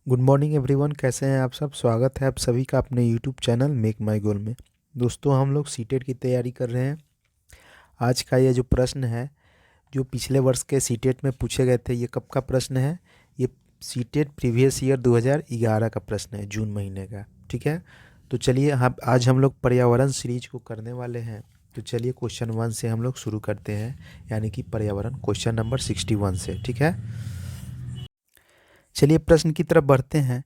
Good morning everyone, कैसे हैं आप सब। स्वागत है आप सभी का अपने यूट्यूब चैनल मेक माई गोल में। दोस्तों, हम लोग सीटेट की तैयारी कर रहे हैं। आज का ये जो प्रश्न है, जो पिछले वर्ष के सीटेट में पूछे गए थे, ये कब का प्रश्न है? ये सीटेट प्रीवियस ईयर 2011 का प्रश्न है, जून महीने का। ठीक है, तो चलिए आज हम लोग पर्यावरण सीरीज को करने वाले हैं। तो चलिए क्वेश्चन 1 से हम लोग शुरू करते हैं, यानी कि पर्यावरण क्वेश्चन नंबर 61 से। ठीक है, चलिए प्रश्न की तरफ बढ़ते हैं।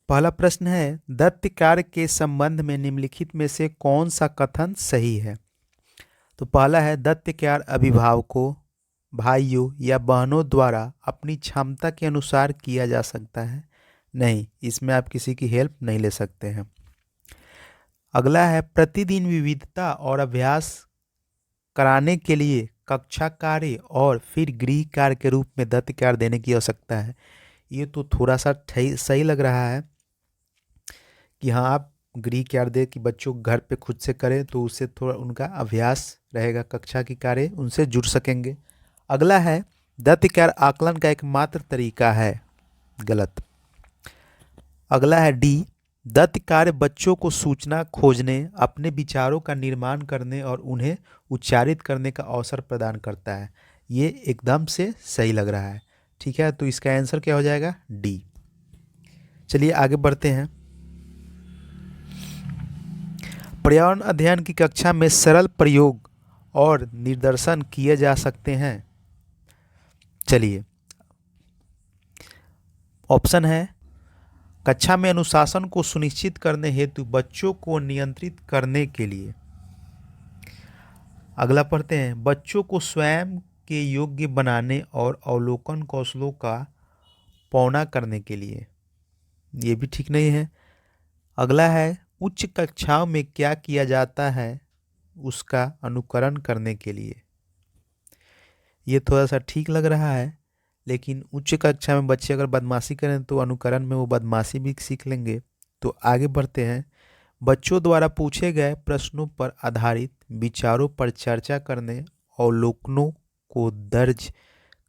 पहला प्रश्न है, दत्त कार्य के संबंध में निम्नलिखित में से कौन सा कथन सही है? तो पहला है, दत्त कार्य अभिभावकों, भाइयों या बहनों द्वारा अपनी क्षमता के अनुसार किया जा सकता है। नहीं, इसमें आप किसी की हेल्प नहीं ले सकते हैं। अगला है, प्रतिदिन विविधता और अभ्यास कराने के लिए कक्षा कार्य और फिर गृह कार्य के रूप में दत्त कार्य देने की आवश्यकता है। ये तो थोड़ा सा सही लग रहा है कि हाँ, आप गृह कार्य दे कि बच्चों घर पे खुद से करें, तो उससे थोड़ा उनका अभ्यास रहेगा, कक्षा की कार्य उनसे जुड़ सकेंगे। अगला है, दत्त कार्य आकलन का एकमात्र तरीका है। गलत। अगला है डी, दत्त कार्य बच्चों को सूचना खोजने, अपने विचारों का निर्माण करने और उन्हें उच्चारित करने का अवसर प्रदान करता है। ये एकदम से सही लग रहा है। ठीक है, तो इसका आंसर क्या हो जाएगा? डी। चलिए आगे बढ़ते हैं। पर्यावरण अध्ययन की कक्षा में सरल प्रयोग और निदर्शन किए जा सकते हैं। चलिए, ऑप्शन है, कक्षा में अनुशासन को सुनिश्चित करने हेतु बच्चों को नियंत्रित करने के लिए। अगला पढ़ते हैं, बच्चों को स्वयं के योग्य बनाने और अवलोकन कौशलों का पौना करने के लिए। ये भी ठीक नहीं है। अगला है, उच्च कक्षाओं में क्या किया जाता है उसका अनुकरण करने के लिए। ये थोड़ा सा ठीक लग रहा है, लेकिन उच्च कक्षा में बच्चे अगर बदमाशी करें तो अनुकरण में वो बदमाशी भी सीख लेंगे। तो आगे बढ़ते हैं। बच्चों द्वारा पूछे गए प्रश्नों पर आधारित विचारों पर चर्चा करने, अवलोकनों को दर्ज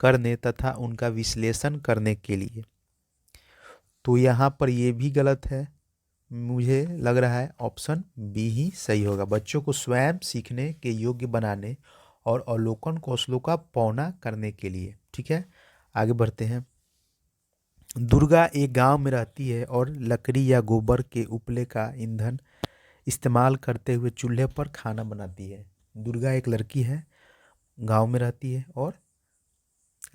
करने तथा उनका विश्लेषण करने के लिए। तो यहाँ पर ये भी गलत है। मुझे लग रहा है ऑप्शन बी ही सही होगा, बच्चों को स्वयं सीखने के योग्य बनाने और अवलोकन कौशलों का पौना करने के लिए। ठीक है, आगे बढ़ते हैं। दुर्गा एक गांव में रहती है और लकड़ी या गोबर के उपले का ईंधन इस्तेमाल करते हुए चूल्हे पर खाना बनाती है। दुर्गा एक लड़की है, गांव में रहती है और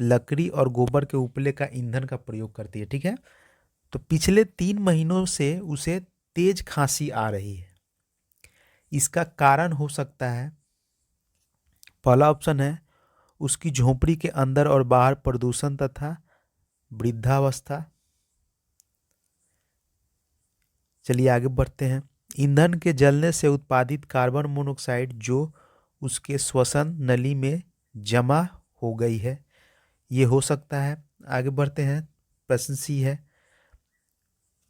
लकड़ी और गोबर के उपले का ईंधन का प्रयोग करती है। ठीक है, तो पिछले 3 महीनों से उसे तेज खांसी आ रही है। इसका कारण हो सकता है, पहला ऑप्शन है, उसकी झोपड़ी के अंदर और बाहर प्रदूषण तथा वृद्धावस्था। चलिए आगे बढ़ते हैं। ईंधन के जलने से उत्पादित कार्बन मोनोऑक्साइड जो उसके श्वसन नली में जमा हो गई है, ये हो सकता है। आगे बढ़ते हैं। प्रश्न सी है,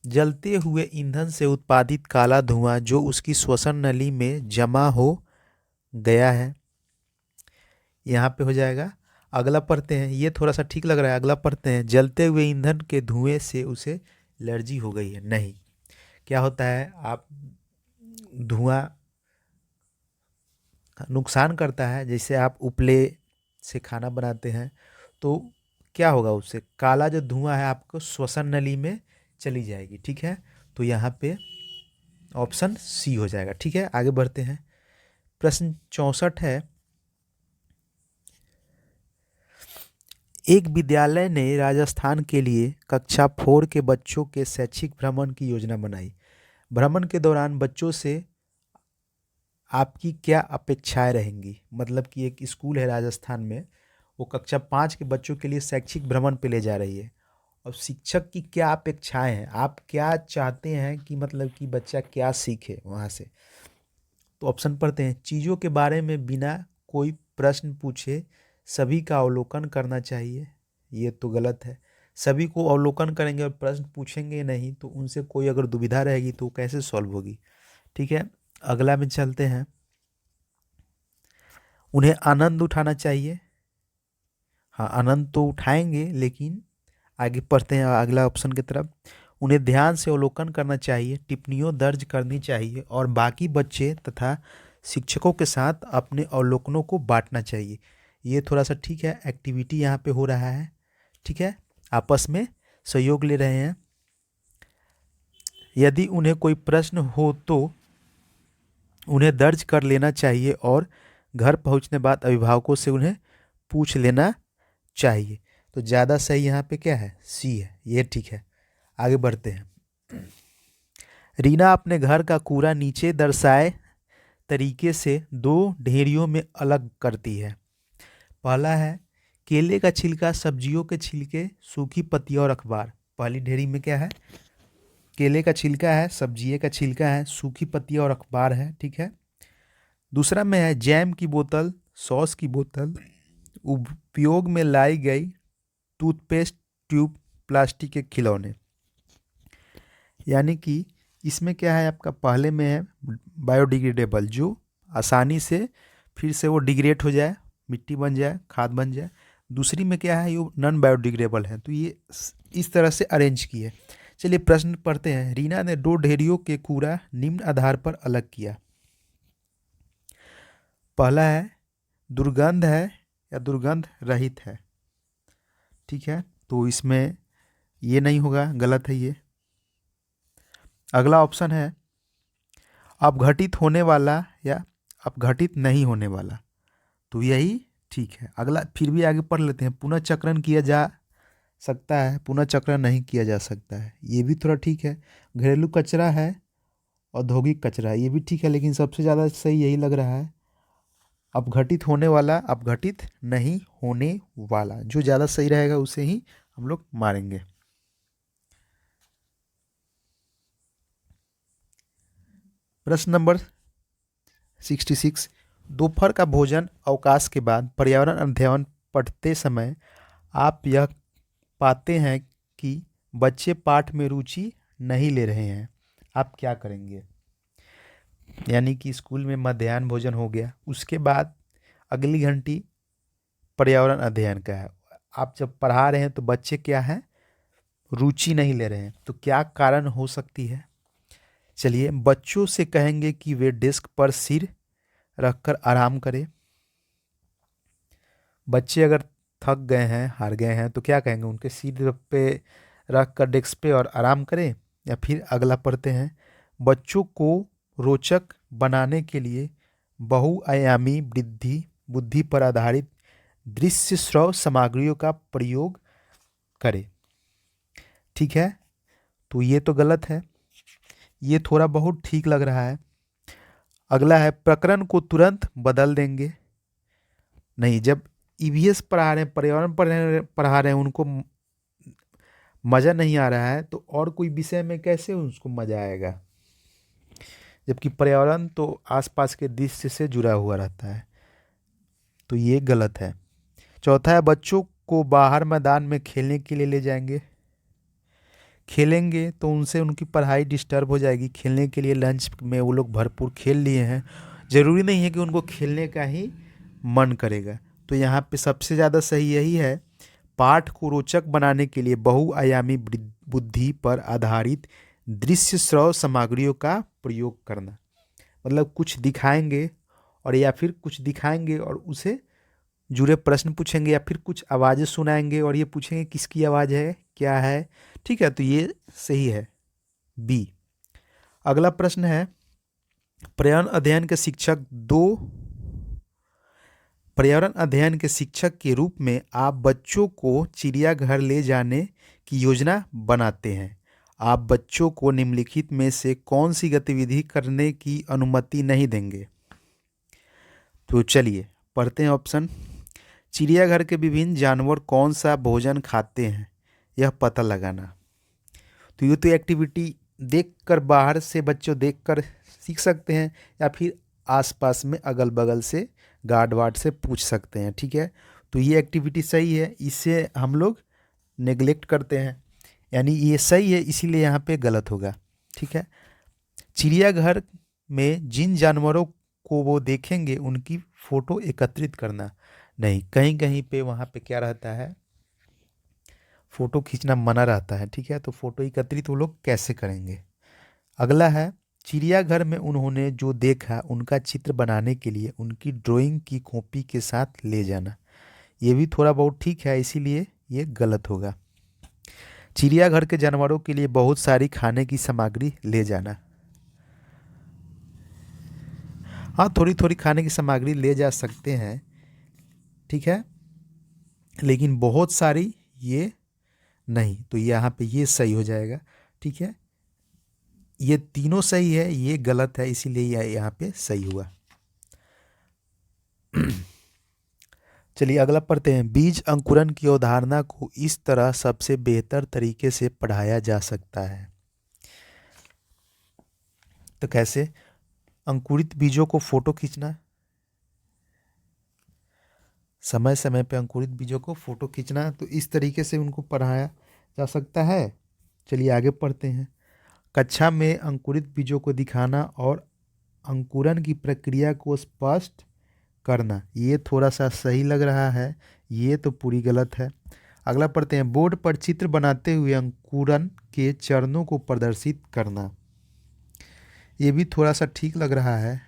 जलते हुए ईंधन से उत्पादित काला धुआं जो उसकी श्वसन नली में जमा हो गया है। यहाँ पे हो जाएगा। अगला पढ़ते हैं, ये थोड़ा सा ठीक लग रहा है। अगला पढ़ते हैं, जलते हुए ईंधन के धुएं से उसे एलर्जी हो गई है। नहीं, क्या होता है, आप धुआं नुकसान करता है। जैसे आप उपले से खाना बनाते हैं तो क्या होगा, उससे काला जो धुआं है आपको श्वसन नली में चली जाएगी। ठीक है, तो यहाँ पे ऑप्शन सी हो जाएगा। ठीक है, आगे बढ़ते हैं। प्रश्न 64 है, एक विद्यालय ने राजस्थान के लिए कक्षा 4 के बच्चों के शैक्षिक भ्रमण की योजना बनाई। भ्रमण के दौरान बच्चों से आपकी क्या अपेक्षाएं रहेंगी? मतलब कि एक स्कूल है राजस्थान में, वो कक्षा 5 के बच्चों के लिए शैक्षिक भ्रमण पे ले जा रही है, और शिक्षक की क्या अपेक्षाएं हैं, आप क्या चाहते हैं कि मतलब कि बच्चा क्या सीखे वहाँ से। तो ऑप्शन पढ़ते हैं, चीज़ों के बारे में बिना कोई प्रश्न पूछे सभी का अवलोकन करना चाहिए। ये तो गलत है। सभी को अवलोकन करेंगे और प्रश्न पूछेंगे नहीं तो उनसे कोई अगर दुविधा रहेगी तो कैसे सॉल्व होगी। ठीक है, अगला में चलते हैं। उन्हें आनंद उठाना चाहिए। हाँ, आनंद तो उठाएंगे, लेकिन आगे पढ़ते हैं अगला ऑप्शन की तरफ। उन्हें ध्यान से अवलोकन करना चाहिए, टिप्पणियों दर्ज करनी चाहिए और बाकी बच्चे तथा शिक्षकों के साथ अपने अवलोकनों को बांटना चाहिए। ये थोड़ा सा ठीक है, एक्टिविटी यहाँ पे हो रहा है, ठीक है, आपस में सहयोग ले रहे हैं। यदि उन्हें कोई प्रश्न हो तो उन्हें दर्ज कर लेना चाहिए और घर पहुंचने बाद अभिभावकों से उन्हें पूछ लेना चाहिए। तो ज़्यादा सही यहाँ पे क्या है, सी है, ये ठीक है। आगे बढ़ते हैं। रीना अपने घर का कूड़ा नीचे दर्शाए तरीके से दो ढेरियों में अलग करती है। पहला है केले का छिलका, सब्जियों के छिलके, सूखी पत्तियां और अखबार। पहली ढेरी में क्या है, केले का छिलका है, सब्जियों का छिलका है, सूखी पत्तियां और अखबार है, ठीक है। दूसरा में है जैम की बोतल, सॉस की बोतल, उपयोग में लाई गई टूथपेस्ट ट्यूब, प्लास्टिक के खिलौने। यानी कि इसमें क्या है, आपका पहले में है बायोडिग्रेडेबल, जो आसानी से फिर से वो डिग्रेड हो जाए, मिट्टी बन जाए, खाद बन जाए। दूसरी में क्या है, ये नॉन बायोडिग्रेडेबल है। तो ये इस तरह से अरेंज की है। चलिए प्रश्न पढ़ते हैं। रीना ने दो ढेरियों के कूड़ा निम्न आधार पर अलग किया। पहला है दुर्गंध है या दुर्गंध रहित है, ठीक है, तो इसमें ये नहीं होगा, गलत है ये। अगला ऑप्शन है अपघटित होने वाला या अपघटित नहीं होने वाला, तो यही ठीक है। अगला फिर भी आगे पढ़ लेते हैं। पुनः चक्रण किया जा सकता है, पुनः चक्रण नहीं किया जा सकता है, ये भी थोड़ा ठीक है। घरेलू कचरा है, औद्योगिक कचरा है, ये भी ठीक है, लेकिन सबसे ज़्यादा सही यही लग रहा है, अपघटित होने वाला, अपघटित नहीं होने वाला। जो ज़्यादा सही रहेगा उसे ही हम लोग मारेंगे। प्रश्न नंबर 66। दोपहर का भोजन अवकाश के बाद पर्यावरण अध्ययन पढ़ते समय आप यह पाते हैं कि बच्चे पाठ में रुचि नहीं ले रहे हैं, आप क्या करेंगे। यानी कि स्कूल में मध्याह्न भोजन हो गया, उसके बाद अगली घंटी पर्यावरण अध्ययन का है। आप जब पढ़ा रहे हैं तो बच्चे क्या हैं, रुचि नहीं ले रहे हैं, तो क्या कारण हो सकती है। चलिए बच्चों से कहेंगे कि वे डेस्क पर सिर रखकर आराम करें। बच्चे अगर थक गए हैं, हार गए हैं, तो क्या कहेंगे, उनके सिर पे रख कर डेस्क पे और आराम करें। या फिर अगला पढ़ते हैं, बच्चों को रोचक बनाने के लिए बहुआयामी वृद्धि बुद्धि पर आधारित दृश्य श्रव्य सामग्रियों का प्रयोग करें, ठीक है, तो ये तो गलत है, ये थोड़ा बहुत ठीक लग रहा है। अगला है प्रकरण को तुरंत बदल देंगे। नहीं, जब ईवीएस पढ़ा रहे हैं, पर्यावरण पढ़ा रहे हैं, उनको मज़ा नहीं आ रहा है, तो और कोई विषय में कैसे उसको मज़ा आएगा, जबकि पर्यावरण तो आसपास के दृश्य से जुड़ा हुआ रहता है, तो ये गलत है। चौथा है बच्चों को बाहर मैदान में खेलने के लिए ले जाएंगे। खेलेंगे तो उनसे उनकी पढ़ाई डिस्टर्ब हो जाएगी। खेलने के लिए लंच में वो लोग भरपूर खेल लिए हैं, ज़रूरी नहीं है कि उनको खेलने का ही मन करेगा। तो यहाँ पे सबसे ज़्यादा सही यही है, पाठ को रोचक बनाने के लिए बहुआयामी बुद्धि पर आधारित दृश्य श्रव्य सामग्रियों का प्रयोग करना। मतलब कुछ दिखाएंगे और या फिर कुछ दिखाएंगे और उसे जुड़े प्रश्न पूछेंगे या फिर कुछ आवाज़ें सुनाएंगे और ये पूछेंगे किसकी आवाज़ है, क्या है, ठीक है, तो ये सही है, बी। अगला प्रश्न है पर्यावरण अध्ययन के शिक्षक के रूप में आप बच्चों को चिड़ियाघर ले जाने की योजना बनाते हैं। आप बच्चों को निम्नलिखित में से कौन सी गतिविधि करने की अनुमति नहीं देंगे। तो चलिए पढ़ते हैं ऑप्शन। चिड़ियाघर के विभिन्न जानवर कौन सा भोजन खाते हैं, यह पता लगाना। तो ये तो एक्टिविटी देखकर, बाहर से बच्चों देखकर सीख सकते हैं या फिर आसपास में अगल बगल से गार्ड वार्ड से पूछ सकते हैं, ठीक है, तो ये एक्टिविटी सही है, इसे हम लोग नेग्लेक्ट करते हैं, यानी ये सही है, इसीलिए यहाँ पे गलत होगा, ठीक है। चिड़ियाघर में जिन जानवरों को वो देखेंगे उनकी फ़ोटो एकत्रित करना। नहीं, कहीं कहीं पे वहाँ पे क्या रहता है, फ़ोटो खींचना मना रहता है, ठीक है, तो फ़ोटो एकत्रित वो लोग कैसे करेंगे। अगला है, चिड़ियाघर में उन्होंने जो देखा उनका चित्र बनाने के लिए उनकी ड्राइंग की कॉपी के साथ ले जाना। ये भी थोड़ा बहुत ठीक है, इसीलिए ये गलत होगा। चिड़ियाघर के जानवरों के लिए बहुत सारी खाने की सामग्री ले जाना। हाँ, थोड़ी थोड़ी खाने की सामग्री ले जा सकते हैं, ठीक है, लेकिन बहुत सारी ये नहीं, तो यहाँ पे ये सही हो जाएगा, ठीक है। ये तीनों सही है, ये गलत है, इसीलिए यह यहाँ पे सही हुआ। चलिए अगला पढ़ते हैं। बीज अंकुरन की अवधारणा को इस तरह सबसे बेहतर तरीके से पढ़ाया जा सकता है। तो कैसे? अंकुरित बीजों को फोटो खींचना, समय समय पे अंकुरित बीजों को फोटो खींचना, तो इस तरीके से उनको पढ़ाया जा सकता है। चलिए आगे पढ़ते हैं। कक्षा में अंकुरित बीजों को दिखाना और अंकुरन की प्रक्रिया को स्पष्ट करना, ये थोड़ा सा सही लग रहा है, ये तो पूरी गलत है। अगला पढ़ते हैं। बोर्ड पर चित्र बनाते हुए अंकुरन के चरणों को प्रदर्शित करना, ये भी थोड़ा सा ठीक लग रहा है।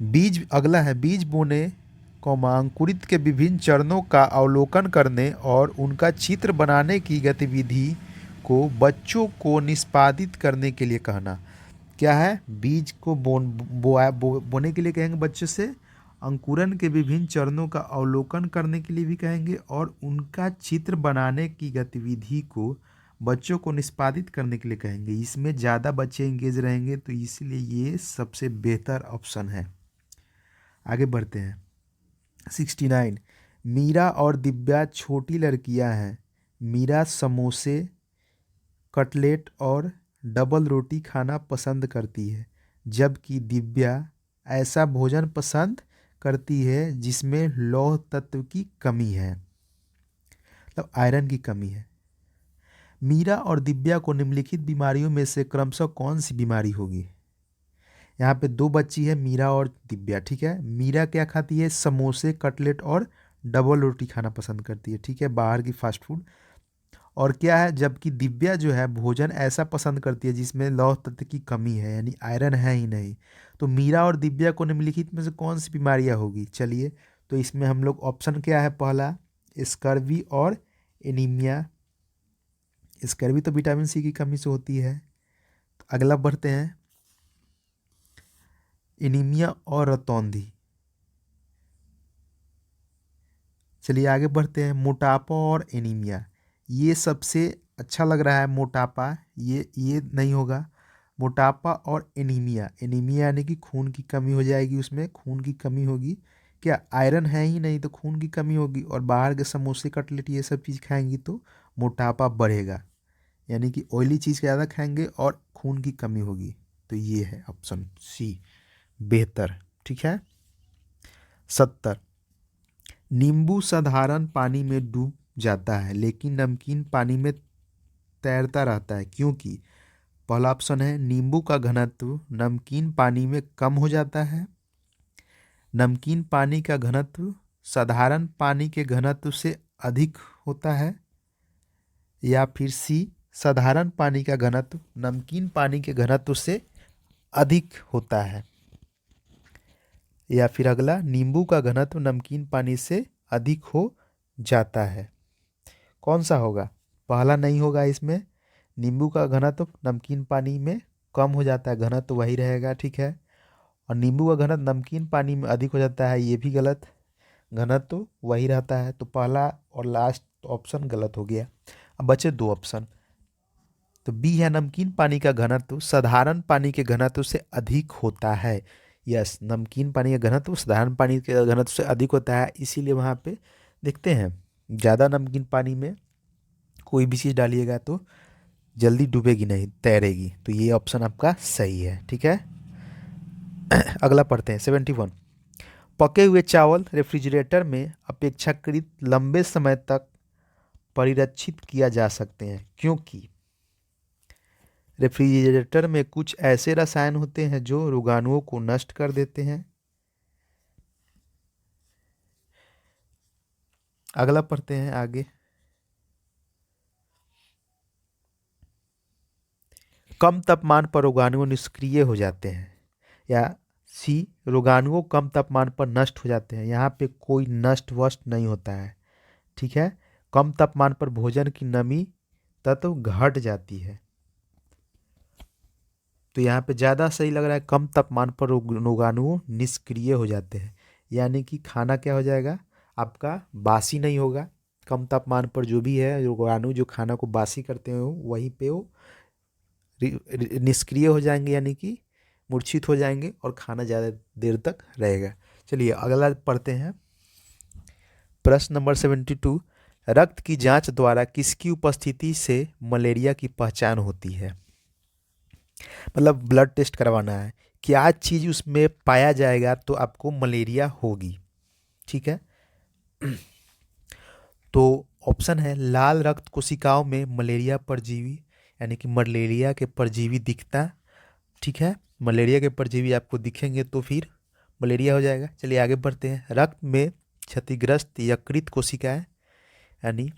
बीज, अगला है, बीज बोने अंकुरित के विभिन्न चरणों का अवलोकन करने और उनका चित्र बनाने की गतिविधि को बच्चों को निष्पादित करने के लिए कहना। क्या है? बीज को बोने के लिए कहेंगे बच्चों से, अंकुरन के विभिन्न चरणों का अवलोकन करने के लिए भी कहेंगे, और उनका चित्र बनाने की गतिविधि को बच्चों को निष्पादित करने के लिए कहेंगे। इसमें ज़्यादा बच्चे इंगेज रहेंगे, तो इसलिए ये सबसे बेहतर ऑप्शन है। आगे बढ़ते हैं। 69। मीरा और दिव्या छोटी लड़कियां हैं। मीरा समोसे, कटलेट और डबल रोटी खाना पसंद करती है, जबकि दिव्या ऐसा भोजन पसंद करती है जिसमें लौह तत्व की कमी है, मतलब आयरन की कमी है। मीरा और दिव्या को निम्नलिखित बीमारियों में से क्रमशः कौन सी बीमारी होगी? यहाँ पे दो बच्ची है, मीरा और दिव्या, ठीक है। मीरा क्या खाती है? समोसे, कटलेट और डबल रोटी खाना पसंद करती है, ठीक है, बाहर की फास्ट फूड। और क्या है? जबकि दिव्या जो है भोजन ऐसा पसंद करती है जिसमें लौह तत्व की कमी है, यानी आयरन है ही नहीं। तो मीरा और दिव्या को निम्नलिखित में से कौन सी बीमारियां होगी? चलिए, तो इसमें हम लोग ऑप्शन क्या है? पहला स्कर्वी और एनीमिया। स्कर्वी तो विटामिन सी की कमी से होती है। तो अगला बढ़ते हैं, एनीमिया और रतौंधी। चलिए आगे बढ़ते हैं। मोटापा और एनीमिया, ये सबसे अच्छा लग रहा है। मोटापा, ये नहीं होगा। मोटापा और एनीमिया, एनीमिया यानी कि खून की कमी हो जाएगी, उसमें खून की कमी होगी। क्या? आयरन है ही नहीं, तो खून की कमी होगी, और बाहर के समोसे, कटलेट, ये सब चीज़ खाएंगी तो मोटापा बढ़ेगा, यानी कि ऑयली चीज़ ज़्यादा खाएंगे और खून की कमी होगी। तो ये है ऑप्शन सी बेहतर, ठीक है। 70। नींबू साधारण पानी में डूब जाता है लेकिन नमकीन पानी में तैरता रहता है, क्योंकि पहला ऑप्शन है, नींबू का घनत्व नमकीन पानी में कम हो जाता है, नमकीन पानी का घनत्व साधारण पानी के घनत्व से अधिक होता है, या फिर सी, साधारण पानी का घनत्व नमकीन पानी के घनत्व से अधिक होता है, या फिर अगला, नींबू का घनत्व नमकीन पानी से अधिक हो जाता है। कौन सा होगा? पहला नहीं होगा इसमें। नींबू का घनत्व नमकीन पानी में कम हो जाता है, घनत्व वही रहेगा, ठीक है। और नींबू का घनत्व नमकीन पानी में अधिक हो जाता है, ये भी गलत, घनत्व वही रहता है। तो पहला और लास्ट ऑप्शन गलत हो गया। अब बचे दो ऑप्शन, तो बी है, नमकीन पानी का घनत्व साधारण पानी के घनत्व से अधिक होता है। यस, नमकीन पानी का घनत्व साधारण पानी के घनत्व से अधिक होता है, इसीलिए वहाँ पे देखते हैं ज़्यादा नमकीन पानी में कोई भी चीज़ डालिएगा तो जल्दी डूबेगी नहीं, तैरेगी। तो ये ऑप्शन आपका सही है, ठीक है। अगला पढ़ते हैं। 71। पके हुए चावल रेफ्रिजरेटर में अपेक्षाकृत लंबे समय तक परिरक्षित किया जा सकते हैं, क्योंकि रेफ्रिजरेटर में कुछ ऐसे रसायन होते हैं जो रोगाणुओं को नष्ट कर देते हैं, अगला पढ़ते हैं आगे। कम तापमान पर रोगाणु निष्क्रिय हो जाते हैं, या सी, रोगाणु कम तापमान पर नष्ट हो जाते हैं। यहाँ पे कोई नष्ट वष्ट नहीं होता है, ठीक है। कम तापमान पर भोजन की नमी तत्व घट जाती है, तो यहाँ पे ज़्यादा सही लग रहा है, कम तापमान पर रोगाणु निष्क्रिय हो जाते हैं, यानी कि खाना क्या हो जाएगा आपका, बासी नहीं होगा। कम तापमान पर जो भी है रोगाणु जो खाना को बासी करते हो वहीं पे वो निष्क्रिय हो जाएंगे, यानी कि मूर्छित हो जाएंगे और खाना ज़्यादा देर तक रहेगा। चलिए अगला पढ़ते हैं। प्रश्न नंबर 72, रक्त की जांच द्वारा किसकी उपस्थिति से मलेरिया की पहचान होती है? मतलब ब्लड टेस्ट करवाना है, क्या चीज़ उसमें पाया जाएगा तो आपको मलेरिया होगी, ठीक है। तो ऑप्शन है लाल रक्त कोशिकाओं में मलेरिया परजीवी, यानी कि मलेरिया के परजीवी दिखता, ठीक है। मलेरिया के परजीवी आपको दिखेंगे तो फिर मलेरिया हो जाएगा। चलिए आगे बढ़ते हैं। रक्त में क्षतिग्रस्त यकृत कोशिकाएं, यानी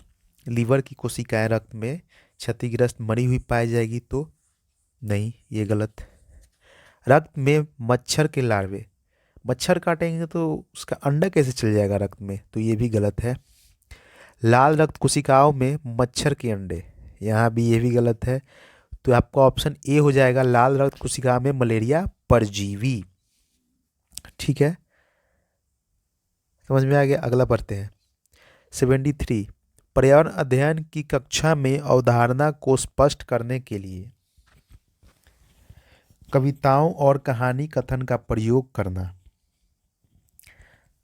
लीवर की कोशिकाएं रक्त में क्षतिग्रस्त मरी हुई पाई जाएगी तो नहीं, ये गलत। रक्त में मच्छर के लार्वे, मच्छर काटेंगे तो उसका अंडा कैसे चल जाएगा रक्त में, तो ये भी गलत है। लाल रक्त कोशिकाओं में मच्छर के अंडे, यहाँ भी ये भी गलत है। तो आपका ऑप्शन ए हो जाएगा, लाल रक्त कोशिका में मलेरिया परजीवी, ठीक है। समझ में आ गया। अगला पढ़ते हैं। 73, पर्यावरण अध्ययन की कक्षा में अवधारणा को स्पष्ट करने के लिए कविताओं और कहानी कथन का प्रयोग करना।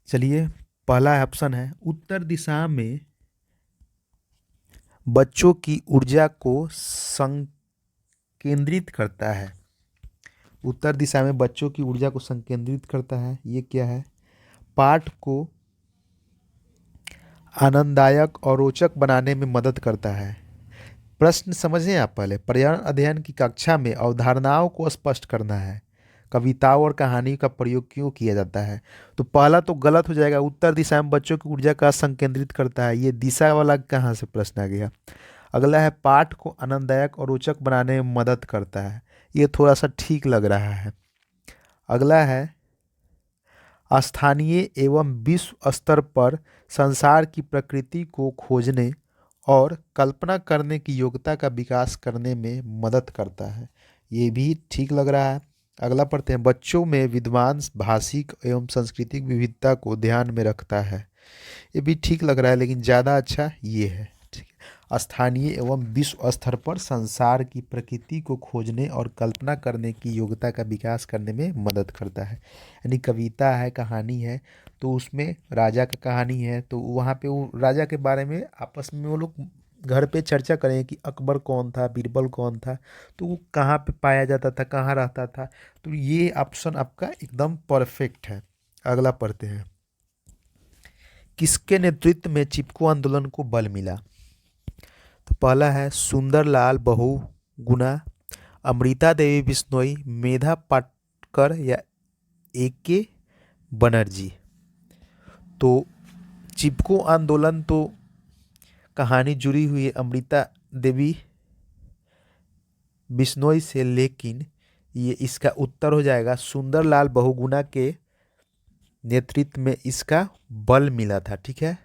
चलिए पहला ऑप्शन है, उत्तर दिशा में बच्चों की ऊर्जा को संकेंद्रित करता है। उत्तर दिशा में बच्चों की ऊर्जा को संकेंद्रित करता है, ये क्या है? पाठ को आनंददायक और रोचक बनाने में मदद करता है। प्रश्न समझें आप पहले। पर्यावरण अध्ययन की कक्षा में अवधारणाओं को स्पष्ट करना है, कविताओं और कहानी का प्रयोग क्यों किया जाता है? तो पहला तो गलत हो जाएगा, उत्तर दिशा में बच्चों की ऊर्जा का संकेंद्रित करता है, ये दिशा वाला कहाँ से प्रश्न आ गया। अगला है पाठ को आनंददायक और रोचक बनाने में मदद करता है, ये थोड़ा सा ठीक लग रहा है। अगला है स्थानीय एवं विश्व स्तर पर संसार की प्रकृति को खोजने और कल्पना करने की योग्यता का विकास करने में मदद करता है, ये भी ठीक लग रहा है। अगला पढ़ते हैं। बच्चों में विद्वान भाषिक एवं सांस्कृतिक विविधता को ध्यान में रखता है, ये भी ठीक लग रहा है, लेकिन ज़्यादा अच्छा ये है, ठीक है। स्थानीय एवं विश्व स्तर पर संसार की प्रकृति को खोजने और कल्पना करने की योग्यता का विकास करने में मदद करता है, यानी कविता है, कहानी है, तो उसमें राजा का कहानी है, तो वहाँ पे वो राजा के बारे में आपस में वो लोग घर पे चर्चा करें कि अकबर कौन था, बीरबल कौन था, तो वो कहाँ पे पाया जाता था, कहाँ रहता था, तो ये ऑप्शन आपका एकदम परफेक्ट है। अगला पढ़ते हैं। किसके नेतृत्व में चिपको आंदोलन को बल मिला? तो पहला है सुंदरलाल बहुगुणा, अमृता देवी बिश्नोई, मेधा पाटकर या ए.के. बनर्जी। तो चिपको आंदोलन तो कहानी जुड़ी हुई है अमृता देवी बिश्नोई से, लेकिन ये इसका उत्तर हो जाएगा सुंदरलाल बहुगुणा के नेतृत्व में इसका बल मिला था, ठीक है।